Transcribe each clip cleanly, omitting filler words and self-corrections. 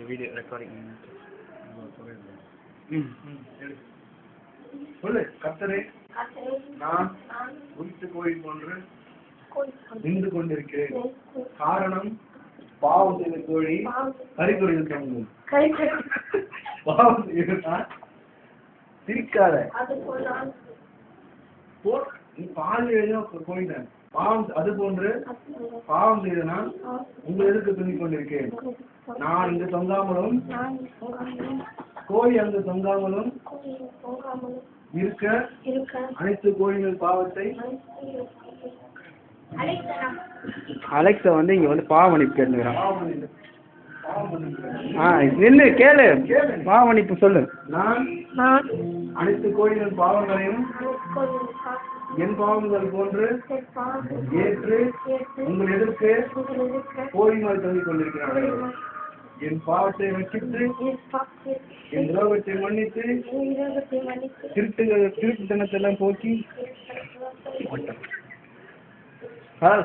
Video recording. சொல்லு. கர்த்தரே, நான் உயிர்த்து கோயில் போன்று நின்று கொண்டிருக்கிறேன். காரணம், பாவம் செய்த கோழி கறிக்குறையில் தங்கும். பாவம் செய்தான் சிரிக்காத. நீ பால் கோயில்தான் பாவம். அது போன்று பாவம் செய்த நான் உங்கள் எதிர்க்கு துணிக் கொண்டிருக்கேன். நான் இங்கு தொங்காமலும் கோழி அங்கு தொங்காமலும் இருக்க அனைத்து கோழிகள் பாவத்தை. அலெக்ஸா வந்து இங்க வந்து பாவ மன்னிப்பு கேட்டுக்கிறான். நின்று கேளு. பாவ மன்னிப்பு சொல்லு. நான் அனைத்து கோழிகள் பாவங்களையும் என் பாவங்கள் போன்று ஏற்று உங்கள் எதிர்க்கு கோழிகள் தங்கிக் கொண்டிருக்கிறார்கள். என் பாவத்தை ரட்சித்து என் துரோகத்தை மன்னித்து திருட்டுத்தனத்தெல்லாம் போக்கி.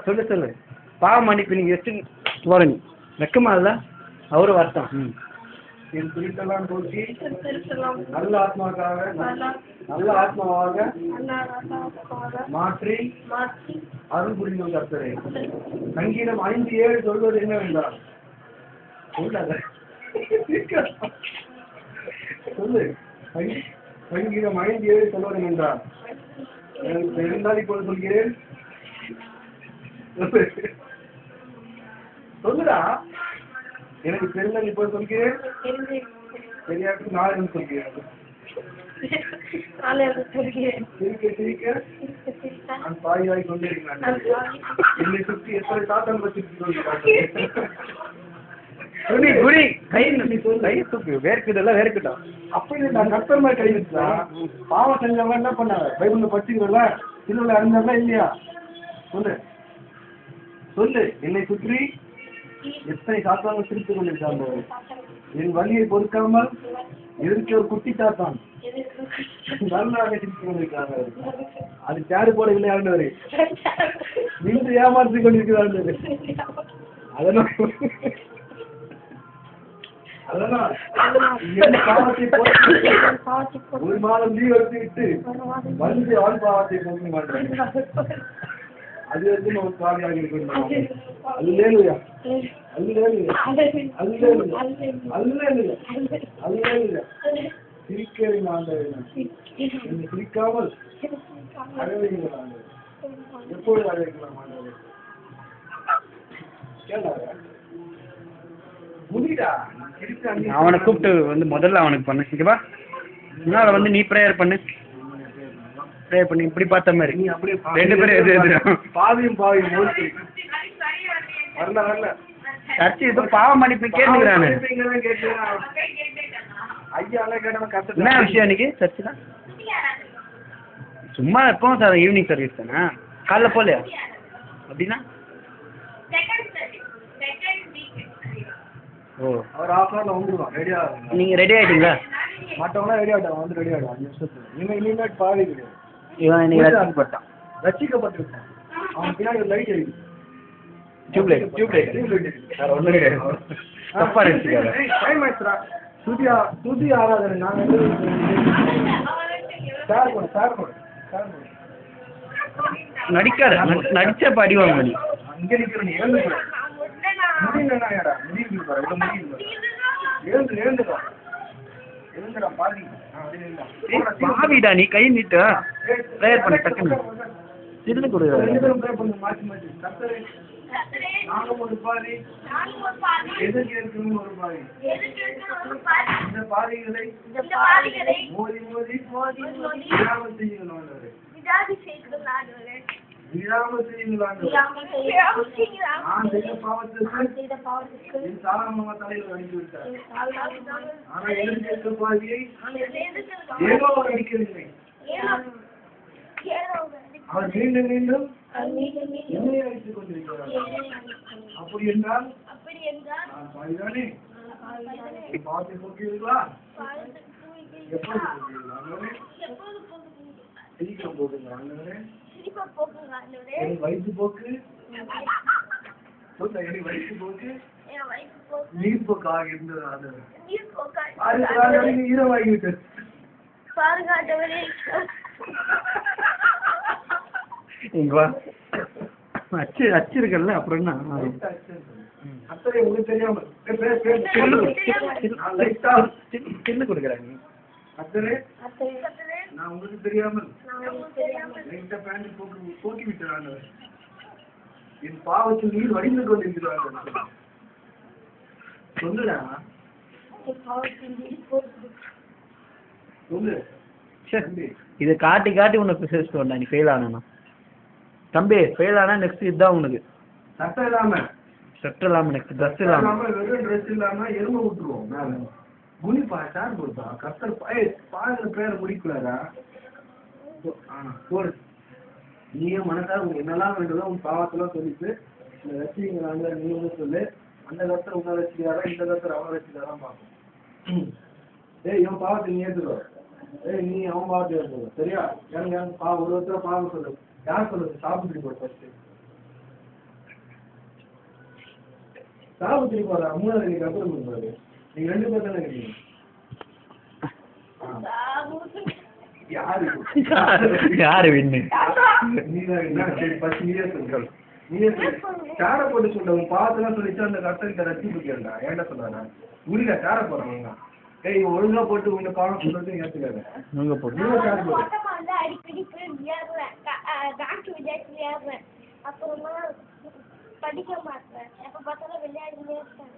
சொல்லு சொல்லு. பாவ மன்னிப்பு நீங்க எட்டு வரணும். வெக்கமா இல்ல அவரு வருத்தம். என் திருட்டெல்லாம் போக்கி நல்ல ஆத்மாவாக மாற்றி அருள் புரியும் கர்த்தரே. சங்கீதம் 5:7 சொல்வது என்னவென்றால் சொல்லு. சங்கீதம் 5:7 சொல்வது என்றால் எனக்கு தெரிந்தால் இப்போது சொல்கிறேன். சொல்லுடா. எனக்கு தெரிந்தால் இப்போது சொல்கிறேன். தெரியாது நாளை சொல்கிறேன். நான் பாயாய் கொண்டிருக்கிறேன். என்னை சுற்றி எத்தனை சாத்தம் வச்சிருக்கிறோம். அப்படி நான் கஷ்டமா கை வச்சா பாவம் செஞ்சவங்க என்ன பண்ணாங்க? பைபிள்ல படிச்சுக்கிறல, திருவிழா அறிஞர்ல இல்லையா? சொல்லு சொல்லு. என்னை சுற்றி எத்தனை சாத்தாங்க சிரித்து கொண்டிருக்காங்க. என் வழியை பொறுக்காமல் எதிர்க்க ஒரு குட்டி சாத்தான் நல்லாக சிரித்து கொண்டிருக்காங்க. அது சேரு போட இல்லை ஆண்டவரே, நின்று ஏமாற்றி கொண்டிருக்கிறார். அதனால் ஒரு மாதம் லீவ் எடுத்துக்கிட்டு வந்து ஆள் பாவத்தை போக மாட்டேன். அது வரைக்கும் ஒரு காலியாக இருக்கணும். அல்லேலூயா அல்லேலூயா அல்லேலூயா அல்லேலூயா. சிரிக்கவே ஆண்டவரே, சிரிக்காமல் அழவைகள் ஆண்டவரே. எப்பொழுது அழவைக்கலாம் ஆண்டவரே? அவனை கூப்பிட்டு வந்து முதல்ல அவனுக்கு பண்ணு. ஓகேவா? முன்னால வந்து நீ ப்ரேயர் பண்ணு. ப்ரேயர் பண்ணி இப்படி பார்த்த மாதிரி நீ அப்படியே ரெண்டு பேரும் பாவியும் வரல வரல. சர்ச்சை ஏதோ பாவ மன்னிப்பு கேட்டுக்கிறானு. என்ன விஷயம் இன்னைக்கு சர்ச்சு தான்? சும்மா எப்பவும் சார் ஈவினிங் சர்வீஸ் தானே, காலைல போகலையா? அப்படின்னா ஓ, அவர் ஹாஃப் ஹவர்ல வந்துருவான். ரெடியா நீங்க ரெடி ஆயிட்டீங்களா? மற்றவங்களாம் ரெடி ஆகிட்டாங்க. வந்து ரெடி ஆகிடும் 5 நிமிஷத்துக்கு. இனிமேட் பாவி கிடையாது. இவன் இன்னைக்கு ரசிக்கப்பட்டான், ரசிக்கப்பட்டிருக்கான். அவன் பின்னாடி ஒரு லைட் எரியுது. டியூப்லைட் வேற ஒன்றும் கிடையாது. தப்பா நினைச்சுக்காத. டைம் ஆயிடுச்சுடா. துதி ஆராதனை நாங்க நடிக்காத. நடிச்ச படி வாங்க நீ. இங்க நிக்கிற நீ எழுந்து முடியலடா. எழுந்துடா பாதி. பாவிடா நீ. கை நீட்ட ப்ரேயர் பண்ண டக்குன்னு திருடு கொடு. மாற்றி மாற்றி கர்த்தரே, நானும் ஒரு பாதி, எதிர்க்கு இருக்கணும் ஒரு பாதி. இந்த பாதிகளை மோதி விடாமல் செய்யுங்கள். நான் செய்த பாவத்திற்கு என் சாதாரண தலையில் அனுப்பிவிட்டார். ஆனால் எதிர்க்கு இருக்க பாதியை ஏதோ அடிக்கவில்லை. அவர் மீண்டும் மீண்டும் என்னை அழைத்துக் கொண்டிருக்கிறார். அப்படி என்றால் நான் பாதிதானே. பாவத்தை போக்குவீர்களா? எப்போது போக்குவீர்களா? சீக்கிரம் போக்குங்க. என் வயிற்று போக்கு என் வயிற்று போக்கு நீர்ப்போக்காக இருந்தது அது நீர்ப்போக்காக ஈரமாகிவிட்டு பாருங்க ஆண்டவரே. இங்க வா. அச்சு இருக்குல்ல, அப்புறம் என்ன? அத்தனை உங்களுக்கு தெரியாம சின்ன கொடுக்குறாங்க. அத்தனை அத்தை நான் உங்களுக்கு தெரியாமல் உங்களுக்கு தெரியாமல் என்கிட்ட பேண்ட் போக்கி விட்டுறாங்க. என் பாவத்தில் நீர் வடிந்து கொண்டிருக்கிறாங்க. சொல்லுடா சொல்லு. இதை காட்டி காட்டி உனக்கு விசேஷம் வரல. நீ ஃபெயில் ஆனா தம்பி, ஃபெயில் ஆனா நெக்ஸ்ட் இதுதான் உனக்கு. சட்டை இல்லாம ஷர்ட் இல்லாம நெக்ஸ்ட் ட்ரெஸ் இல்லாம வெறும் ட்ரெஸ் இல்லாம எருமை விட்டுருவோம் மேல குனிப்பா சார் கொடுப்பா கத்தர் பாருங்க பேரை முடிக்கலாதா போடு. நீயே மனசார உங்க என்னெல்லாம் வேண்டுதோ உன் பாவத்தெல்லாம் சொல்லிட்டு இந்த ரசிகங்கிறாங்க நீ வந்து சொல்லு. அந்த கத்தர் உன்னை ரசிக்கிறாரா இந்த கத்தர் அவன் ரசிக்கிறாரான் பார்ப்போம். ஏய் இவன் பாவத்தை நீ ஏற்றுக்கோ. ஏய் நீ அவன் பாவத்தை ஏற்றுக்கோ. சரியா? எனக்கு பாவம் ஒரு ஒருத்தர பாவம் சொல்லு. யார் சொல்லுது? சாப்பிட்டு போடு ஃபர்ஸ்ட். சாப்பிட்டு போறா. மூணாவது நீங்க கத்தர் கொடுப்பாரு. நீங்க 2 பேர் தானே இருக்கீங்க. யாரு வின்னு? சார போட்டு சொல்ல உன் பாத்தெல்லாம் சொல்லிட்டு அந்த கத்தரிக்க ரசி புக்கியா ஏன்டா சொல்றாங்க உரில சார போறாங்க. ஏய் ஒழுங்கா போட்டு உங்க பாடம் சொல்றது ஏத்துக்காத. நீங்க போட்டு அடிக்கடி அப்புறமா படிக்க மாட்டேன். எப்ப பார்த்தாலும் விளையாடினே இருப்பேன்.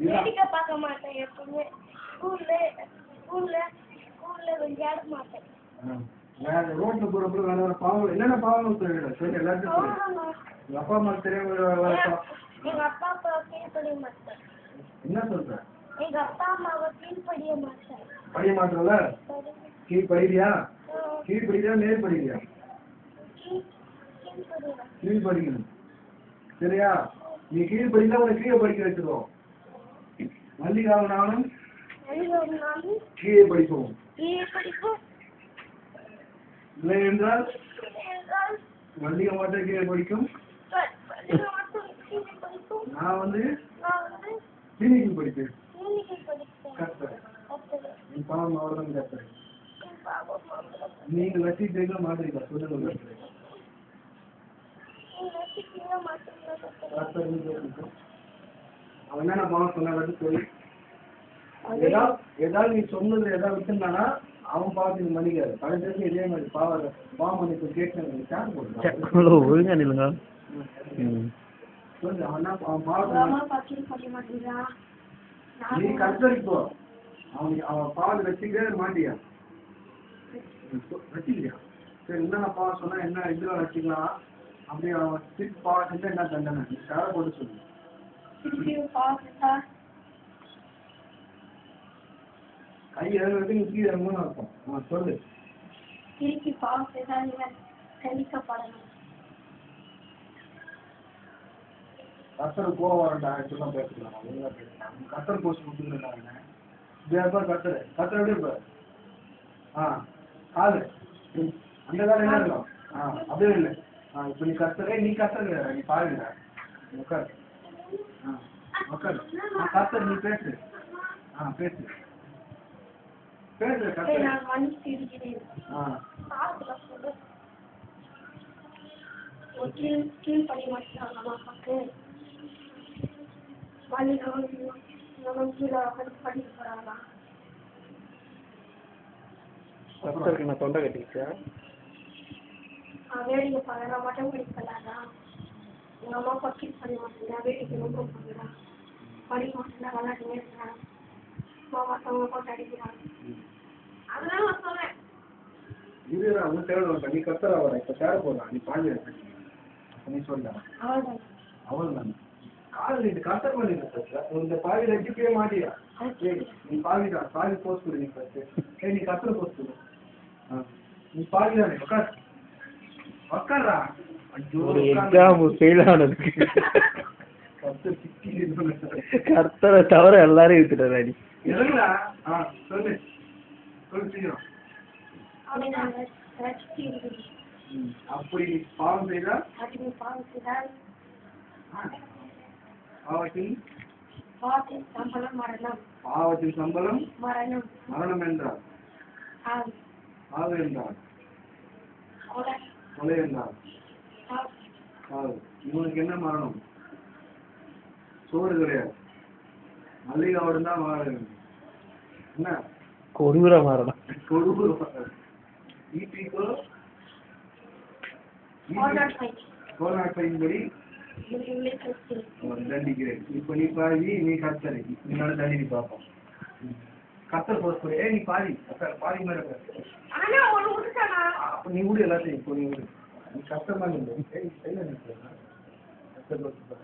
வேடிக்கை பார்க்க மாட்டேன். எப்பவுமே ஸ்கூல்ல விளையாட மாட்டேன். ரோட்ல போறப்ப வேற பாவம் என்னென்ன பாவம் சொல்லி எல்லாத்தையும் எங்க அப்பா அம்மாக்கு தெரியாம எங்க அப்பா அப்பாவை கீழ்படிய மாட்டேன். என்ன சொல்ற? எங்க அப்பா அம்மாவை கீழ்படிய மாட்டேன். படிய மாட்டல? கீழ்படியா? கீழ்படியா நேர் படிக்கிறியா? கீழ் படிக்கணும். சரியா? நீ கீழ் படிக்கல உனக்கு கீழே படிக்க வச்சிருவோம். மல்லிகாவனாலும் கீழே படிப்போம். இல்லை என்றால் மல்லிகை மட்டும் கீழே படிக்கும். நான் வந்து கிளினிக்கில் படிப்பேன். கத்துறேன். என் பாவம் அவ்வளோதான் கத்துறேன். நீங்க ரசிக்க மாட்டீங்களா? சொல்லுங்க. அவன் என்ன பாவம் சொன்ன சொல்லி ஏதாவது நீ சொன்னது ஏதாவது விட்டுனானா அவன் பாவத்துக்கு மன்னிக்காது. கடைசி இதே மாதிரி பாவம் மன்னிப்பு கேட்டு ஒழுங்கா நில்லுங்க. சொல்லு அவன் அவன் பாவம் நீ கத்தரிப்போ அவன் பாவத்தை வச்சுக்கவே மாட்டியா? வச்சுக்கிறியா? சரி என்னென்ன பாவம் சொன்னா என்ன இதுல வச்சுக்கலாம். அப்படியே அவன் திருப்பி பாவம் செஞ்சா என்ன தண்டனை? நீ சார போட்டு சொல்லு. கை இறங்குறது நீ கீழே இறங்கணும்னு அர்த்தம். அவன் சொல்லு. திருப்பி பாவம் செய்தால் கண்டிக்கப்படணும். கத்தர் கோவம் வரண்டா இப்படிலாம் பேசலாம். ஒழுங்கா பேசலாம். கத்தர் கோர்ஸ் கொடுத்துருந்தாங்க. இப்படியா கத்தர் கத்தர் எப்படி இருப்பாரு? காலு அந்த காலம் என்ன இருக்கும்? அப்படியே இல்லை. இப்ப நீ கத்தரே நீ கத்தர் நீ பாருங்க. உட்கார். உட்கார். கத்தர் நீ பேசு. பேசு பேசு கத்தர். நான் தொண்டை கட்டிக்கிச்சா? வேடிக்கை பார்க்க மட்டும் படிக்கலாதா? எங்க அம்மா பக்கீல் பண்ண மாட்டேன். வேடிக்கை ரொம்ப பண்ணுறான். படிக்க மாட்டேன். விளையாட்டு நேர்றான். மற்றவங்க போட்டு அடிக்கிறான். அதனால நான் சொல்றேன். இது அவங்க தேவை. நீ கத்தரா வர இப்ப தேவை போடலாம். நீ பாஞ்சு நீ சொல்ல அவள் தான் காதல் இது கத்தர் பண்ணிட்டு இந்த பாவி ரசிக்கவே மாட்டியா? நீ பாவிதான். பாவி போஸ்ட் கொடு. நீ ஃபர்ஸ்ட் நீ கத்தரை போஸ்ட் கொடு. நீ பாவிதானே? உட்கார். உட்கார்றா. ஒரு எக்ஸாம் ஃபெயில் ஆனதுக்கு கர்த்தரை தவிர எல்லாரும் இருக்கிறாரு. அடி எதுங்களா? சொல்லு சொல்லு சீக்கிரம். அப்படி நீ பாவம் செய்தால் அப்படி நீ பாவம் செய்தால் பாவத்தின் பாவத்தின் சம்பளம் மரணம். பாவத்தின் சம்பளம் மரணம். மரணம் என்றால் ஆம். சாவு என்றால் கொலை. கொலை என்றால் சாவு. சாவு. இவனுக்கு என்ன மரணம்? சோறு கிடையாது, மல்லிகாவோடு தான் வாழ வேண்டும். என்ன கொடூர மரணம். கொடூர ஈபிக்கோ கோநாட்டையின்படி தண்டிக்கிறேன். இப்ப நீ பாதி, நீ கத்தரை, நீனால தண்டி பார்ப்போம். கத்தர் போஸ்ட் பண்ணி நீ பாதி பாதி மாதிரி அப்ப நீ கூட எல்லாத்தையும் இப்போ நீ விடு. நீ கஷ்டமா இல்லை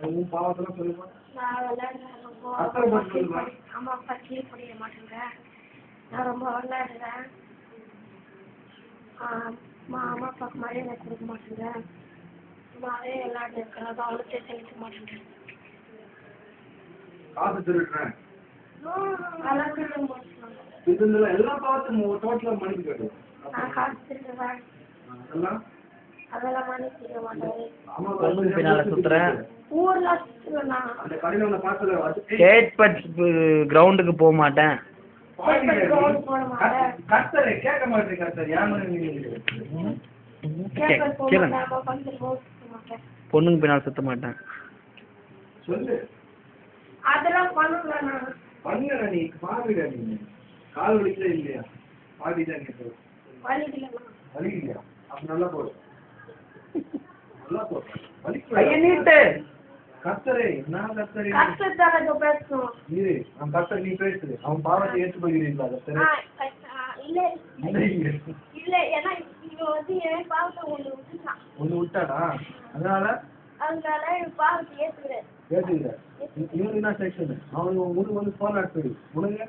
உன் பாவத்தெல்லாம் சொல்லுமா. கத்தரை போஸ்ட் சொல்லுமா. அம்மா அப்பா கீழ் படிக்க மாட்டேங்கிறேன், நான் ரொம்ப விளையாடுறேன், அம்மா அப்பாவுக்கு மரியாதை கொடுக்க மாட்டேங்கிறேன், நானே விளையாடு இருக்கிறேன், அதை அவளுக்கே செலுத்த மாட்டேங்கிறேன், காசு திருடுறேன், அதெல்லாம் திருட மாட்டேன், இதுல எல்லா பாவத்தையும் டோட்டலா மன்னிப்பு கேட்டு நான் காசு திருடுவேன், அதெல்லாம் அதெல்லாம் மன்னிக்க மாட்டேன், பொண்ணுக்கு பின்னால சுத்துறேன், ஊர்ல சுற்றுவேண்ணா, அந்த கடையில உள்ள பாத்துல ஸ்டேட் கிரவுண்டுக்கு போக மாட்டேன், கத்தரை கேட்க மாட்டேன். கத்தர் பொண்ணுக்கு பின்னால் சுத்த மாட்டேன் சொல்லு. அதெல்லாம் பண்ணுவேன் பண்ணுங்க. நீ பாவிடா, நீங்க கால் வலிக்கல இல்லையா? பாவிதான் கேட்க வலிக்கலையா? அப்ப நல்லா போடு, நல்லா போடு. வலிக்க கத்தரை நான் கத்தரை பேசணும். இரு, அவன் கத்தர் நீ பேசு. அவன் பாவத்தை ஏற்று போகிறீங்களா? கத்தரை இல்ல, ஏன்னா இங்க வந்து என் பாவத்தை ஒண்ணு விட்டானா? அதனால பாவத்தை ஏத்துக்கிறேன். ஏத்துக்கிற இவனுக்கு என்ன செக்ஷன்? அவனுக்கு உனக்கு வந்து போன் ஆட்படி உனக்கு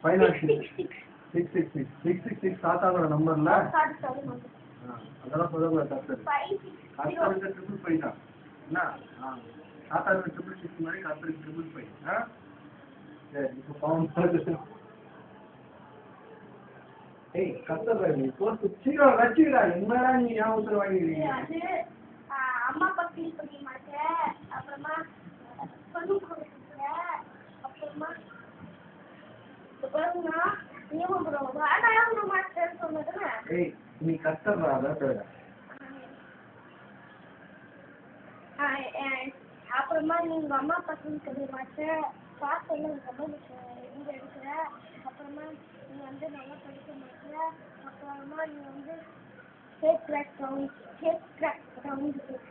666 தாத்தாவோட நம்பர்ல அதெல்லாம் சொல்லக்கூடாது. கத்தர் கத்தருக்கு 555 தான். என்ன தாத்தாவுக்கு 666 மாதிரி கத்தருக்கு 555. சரி, இப்போ பாவம் ஏய் கத்தர் நீ போட்டு சீக்கிரம் வச்சுக்கிறா. என்னடா நீ ஞாபகத்தில் வாங்கிக்கிறீங்க? அம்மா அப்பா ஃபீல் பண்ணி மாட்டேன், அப்புறமா சொல்லு கொடுத்துட்டேன், அப்புறமா ஏய் நீ கத்தர்றா. அதான் அப்புறமா நீங்க அம்மா அப்பா ஃபீல் பண்ணி மாட்டேன், காசு எல்லாம் இங்க எடுக்கிற, அப்புறமா நீ வந்து நல்லா படிக்க மாட்டேன், அப்புறமா நீ வந்து கேக் கிராக்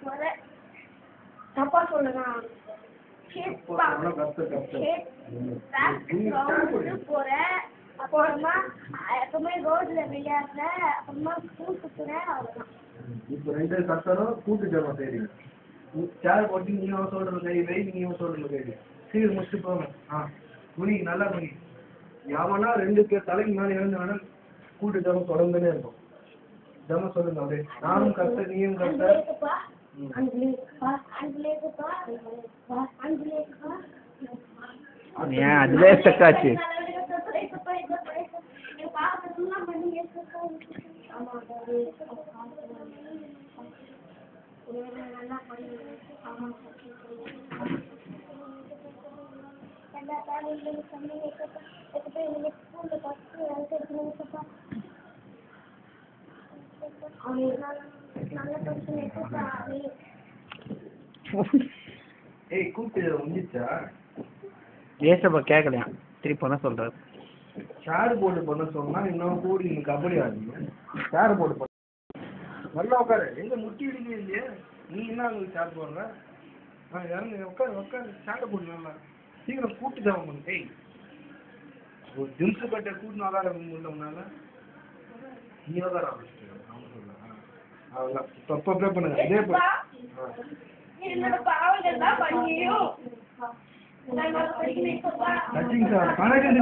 போற, தப்பா சொல்லுறான், போற, அப்புறமா எப்பவுமே ரோட்ல விளையாடுற, அப்புறமா ஸ்கூல் சுத்துற, அவ்வளவுதான். இப்ப 2 கத்தரும் கூட்டு ஜமா செய்றீங்க. சேர் போட்டு நீ அவன் சொல்றது கை வை, நீ அவன் சொல்றது கை வை. சீக்கிரம் முடிச்சுட்டு போங்க. துணி நல்லா துணி. யாவனா 2 பேர் தலைக்கு மேலே எழுந்தானா கூட்டு ஜமா தொடர்ந்துனே இருக்கும். ஜமா சொல்லுங்க அப்படியே. நானும் கத்த, நீயும் கத்த. ஏன் அதுவே ஸ்டக்காச்சு? ஏய் கூட்டு முடிச்சா ஏசப்பா கேட்கலையா? திருப்பி பண்ண சொல்றாரு. ஷேர் போர்டு பண்ண சொன்னா இன்னும் கூடி நீங்க கபடி ஆடுறீங்க. ஷேர் போர்டு பண்ண நல்லா உட்காரு. எங்க முட்டி இடிக்கவே இல்லையே, நீ என்ன உங்களுக்கு ஷேர் போடுற? இறங்க உட்காரு. ஷேர் போர்டு நல்லா சீக்கிரம் கூட்டு தான் பண்ணு. ஏய் ஒரு ஜிம்ஸு கட்ட கூட்டு நல்லா முடியல நீ தான் அவ்வளோதான். இப்போ ப்ளே பண்ணுங்க. இதே கட்டிங் சார் கனெக்ஷன்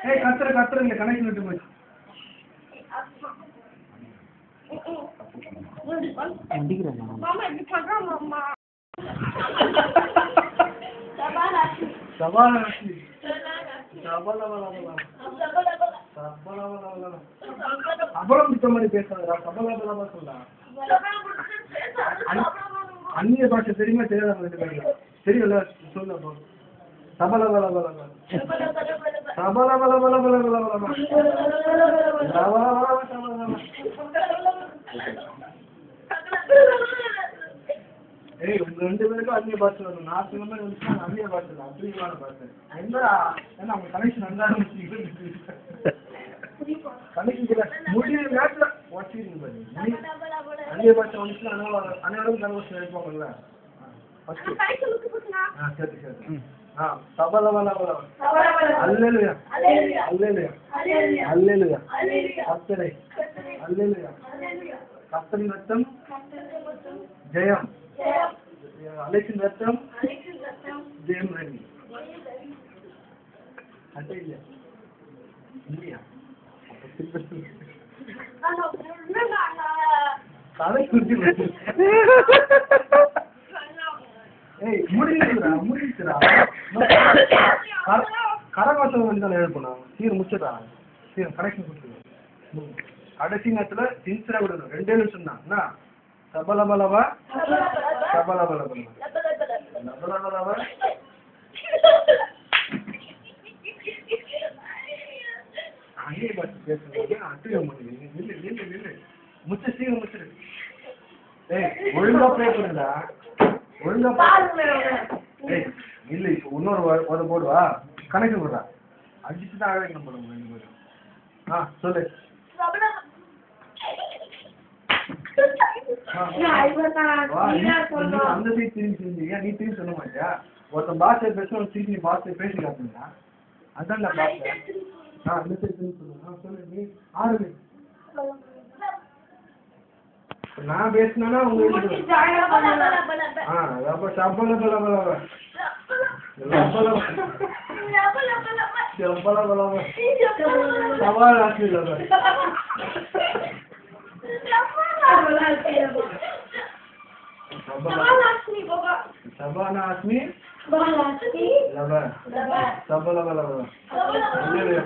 ஏய் கத்துறீங்க கனெக்ஷன் விட்டு போச்சு. சவால் அபலம் பிடிச்ச மாதிரி பேசாதடா. சபலபலமா சொல்லா. அந்நிய பாஷை தெரியுமா தெரியாத தெரியல சொல்லு அப்போ. சபலபலபலபல சபலபலபலபலபலபல ஏய் உங்க 2 பேருக்கும் அந்நிய பாஷை வரும். நான் சொன்ன மாதிரி வந்துச்சுன்னா அந்நிய பாஷை தான். அப்துல்லான பாஷை என்னடா ஏன்னா அவங்க கனெக்ஷன் நல்லா கனெக்ஷன் முடிய நேரத்தில் வாட்சிங்க பாரு. அந்நிய பாஷை வந்துச்சுன்னா அனைவரும் கனெக்ஷன் எடுப்பாங்கல்ல. சரி சரி. சபலபலபல அல்லேலூயா அல்லேலூயா அல்லேலூயா கர்த்தரே அல்லேலூயா கர்த்தரின் ரத்தம் ஜெயம் அலேக்கின் ரத்தம் ஜெயம் ரவி அட்டை இல்லையா இல்லையா கதை குறிச்சு ஏய் முடிச்சுடா கரவாசம் வந்து தான் எழுப்பணும். சீர் முடிச்சுடா. சீர் கனெக்ஷன் கொடுத்துருவோம். கடைசி நேரத்தில் சின்சரா விடணும். 2 நிமிஷம் தான் என்ன. சபலபலவா சபலபலபல லபலபலவா அங்கே பார்த்து பேசுறது அட்டுகம் பண்ணுவீங்க. நில்லு முச்ச சீக்கிரம் முடிச்சிடு. ஏய் ஒழுங்கா ப்ளே பண்ணுடா. ஒழுங்கா ஏய் இல்லை இப்போ இன்னொரு போடுவா கணக்கு போடுறா அடிச்சு தான் அழகு போடுவோம் 2 பேரும். சொல்லு. அந்த சைடு திரும்பி செஞ்சீங்க. நீ திரும்பி சொல்ல மாட்டியா? ஒருத்தன் பாஷை பேசுவோம் திரும்பி நீ பாஷை பேசி காட்டுங்களா? அதான் நான் பாஷை. அந்த சைடு திரும்பி சொல்லுங்க. சொல்லு நீ ஆறு. நான் பேசினா உங்களுக்கு அப்ப சபலபலபலபல சவாலாசி சபானாஸ்மி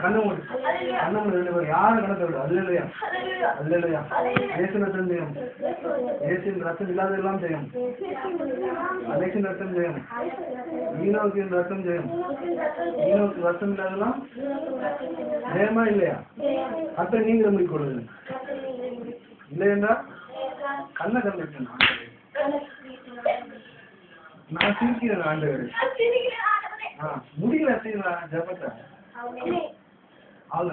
கண்ணு மூடு யாரும் கணக்கு விட. அல்லேலூயா அல்லேலூயா இயேசு ரத்தம் ஜெயம். இயேசுவின் ரத்தம் இல்லாத எல்லாம் ஜெயம். அலேக்கின் ரத்தம் ஜெயம். ஈனோக்கின் ரத்தம் ஜெயம். ஈனோக்கு ரத்தம் இல்லாதெல்லாம் ஜெயமா இல்லையா? அத்தை நீங்க முடிக்க கொடுங்க. இல்லையா கண்ணை கண்ணு நான் சிரிக்கிறேன் ஆண்டவர். முடியல செய்யலாம் ஜபத்தை அவ்வளோ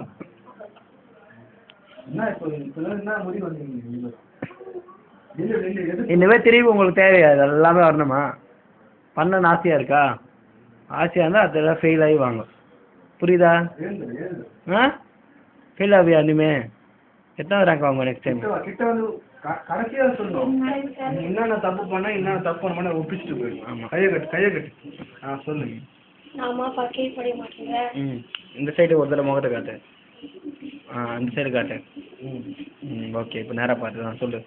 என்ன இப்போ என்ன முடிவு வந்தீங்க? இனிமே திரும்பி உங்களுக்கு தேவையா? அது எல்லாமே வரணுமா? பண்ண ஆசையா இருக்கா? ஆசையா இருந்தால் அதெல்லாம் ஃபெயில் ஆகி வாங்க. புரியுதா? ஃபெயில் ஆவியா இனிமே? எத்தனாவது ரேங்க் வாங்க நெக்ஸ்ட் டைம்? கிட்ட வந்து கடைசியா சொல்லணும். என்னென்ன தப்பு பண்ண என்னென்ன தப்பு பண்ண ஒப்பிச்சுட்டு போயிடும். ஆமா கையை கட்டு சொல்லுங்க. இந்த சைடு ஒரு தடவை முகத்தை காட்டு. அந்த சைடு காட்டு. ஓகே இப்போ நேராக பார்த்து தான் சொல்லு.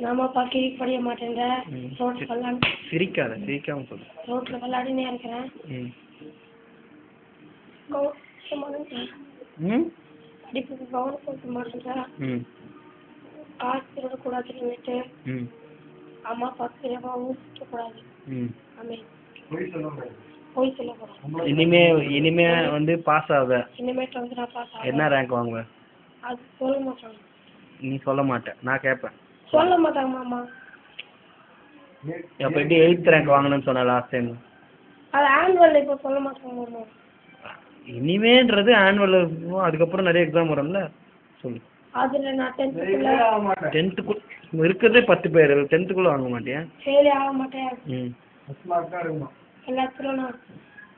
சிரிக்காத சிரிக்காம சொல்லு. ரோட்ல விளையாடினே இருக்கிறேன். படிப்புக்கு கவனம் கொடுக்க மாட்டேங்கிறேன். காசு திருடக்கூடாதுன்னு விட்டு அம்மா பக்கமா ஊற்றக்கூடாது. போய் சொல்லக்கூடாது. இனிமே வந்து பாஸ் ஆக. இனிமேட்டு வந்து நான் பாஸ் ஆக. என்ன ரேங்க் வாங்குவேன்? அது சொல்ல மாட்டாங்க. நீ சொல்ல மாட்டேன், நான் கேட்பேன். சொல்ல மாட்டாங்க மாமா. அப்போ எப்படி 8th ரேங்க் வாங்கணும்னு சொன்ன லாஸ்ட் டைம்? அது ஆனுவல் இப்போ சொல்ல மாட்டாங்க மாமா. இனிமேன்றது ஆனுவல், அதுக்கப்புறம் நிறைய எக்ஸாம் வரும்ல. சொல்லு. அதுல நான் 10th இருக்கிறதே 10 பேர். 10th வாங்க மாட்டேன். ஃபெயில் ஆக மாட்டேன். எல்லாத்துலயும் நான்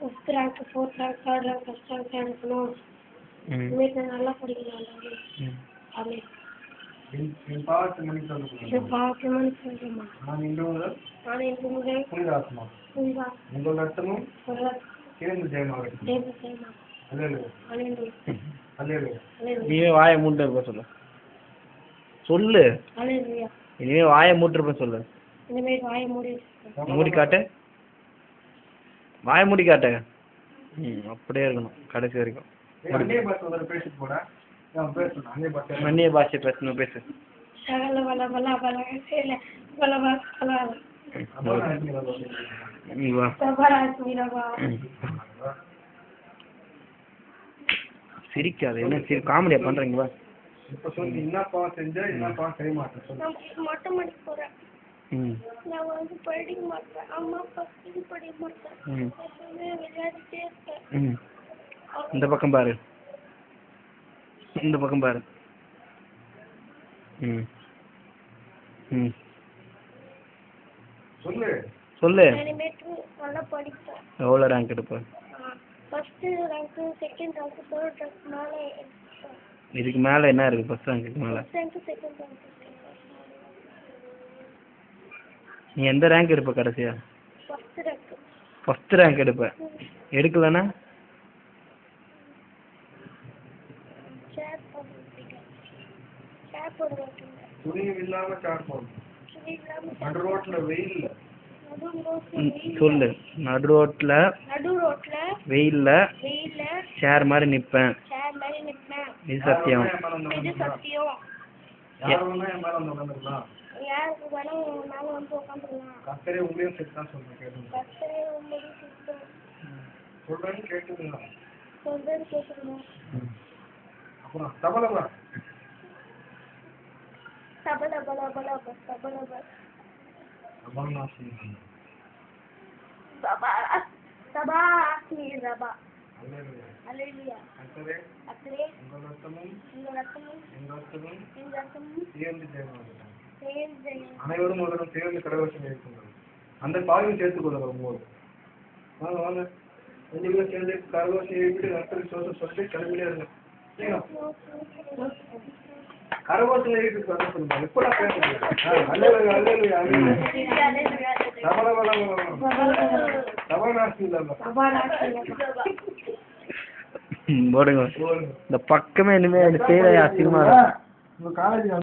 5th rank 4th rank 3rd rank 1st rank எடுக்கணும். இனிமேல் நல்லா படிக்கணும். ஆமென். இனிமே வாயை மூட்டு இருப்ப சொல்லு. சொல்லு. இனிமே வாயை மூட்டு இருப்ப சொல்லு. மூடி காட்டு. வாயை மூடி காட்டு. அப்படியே இருக்கணும் கடைசி வரைக்கும். பேசணும் அங்கே பார்த்தேன் அந்நிய பாஷை பேசணும், பேசு. சகல பல பல பல சேல பல பல நீ வா. சபராஸ்மிரபா சிரிக்காது, என்ன காமெடியா பண்றீங்க? வா. இப்போ சொல்லி என்னப்பா செஞ்ச என்னப்பா செய்ய மாட்டேன் சொல்லு. நான் மொட்டை மாடி போறேன். நான் வந்து படிக்க மாட்டேன். அம்மா அப்பா இது படிக்க மாட்டேன். விளையாடிட்டே இருக்கேன். இந்த பக்கம் பாரு, இந்த பக்கம் பாரு. சொல்லு சொல்லு. இனிமேட்டு நல்லா படிப்பேன். எவ்வளோ ரேங்க் எடுப்ப? First rank, second rank, third rank மேல எடுப்பேன். இதுக்கு மேல என்ன இருக்கு? ஃபர்ஸ்ட் ரேங்க்கு மேல ஃபர்ஸ்ட் ரேங்க், செகண்ட் ரேங்க். நீ எந்த ரேங்க் எடுப்ப கடைசியா? First rank. ஃபர்ஸ்ட் ரேங்க் எடுப்ப. எடுக்கலனா ஷேர் பண்ணுவீங்க. ஷேர் பண்ணுவீங்க. துணி இல்லாம சாட் போடணும். நடு ரோட்ல வெயில்ல சொல்லு. நடு ரோட்ல வெயில்ல ஷேர் மாதிரி நிப்பேன். இது சத்தியம். இது சத்தியம். யார் வேணா என் மேல வந்து உட்காந்துக்கலாம். யாருக்கு வேணா மேல வந்து உட்காந்துக்கலாம். கத்தரே உங்களையும் சேர்த்து தான் சொல்றேன், கேட்டுங்க. கத்தரே உங்களையும் சேர்த்து சொல்றேன்னு கேட்டுங்க. சொல்றேன்னு கேட்டுங்க. அப்புறம் தபலவா தபல பல பல தபல பல அபர்ணாசி சபா சபா ஆஸ்மி ரபா. அல்லேலூயா அல்லேலூயா. கத்தரே கத்தரே உங்கள் ரத்தமும் உங்கள் ரத்தமும் எங்கள் ரத்தமும் எங்கள் ரத்தமும் சேர்ந்து ஜெயமாகட்டும். சேர்ந்து அனைவரும் ஒரு சேர்ந்து கடவுள் இருக்கிறார். அந்த பாவையும் சேர்த்துக் கொள்ளுங்க. போது வாங்க வாங்க ரெண்டு சேர்ந்து கடவுள் எழுப்பிட்டு ரத்தத்தை சோச சொல்லிட்டு கிளம்பிட்டே இருங்க. கரகோஷம் எழுப்பிட்டு வர சொல்லுங்க. எப்படா பேசுறீங்க? அல்லேலூயா அல்லேலூயா அல்லேலூயா. போடுங்க. இந்த பக்கமே இனிமே செய்ய அசிங்கமா இருக்கும். காலேஜ்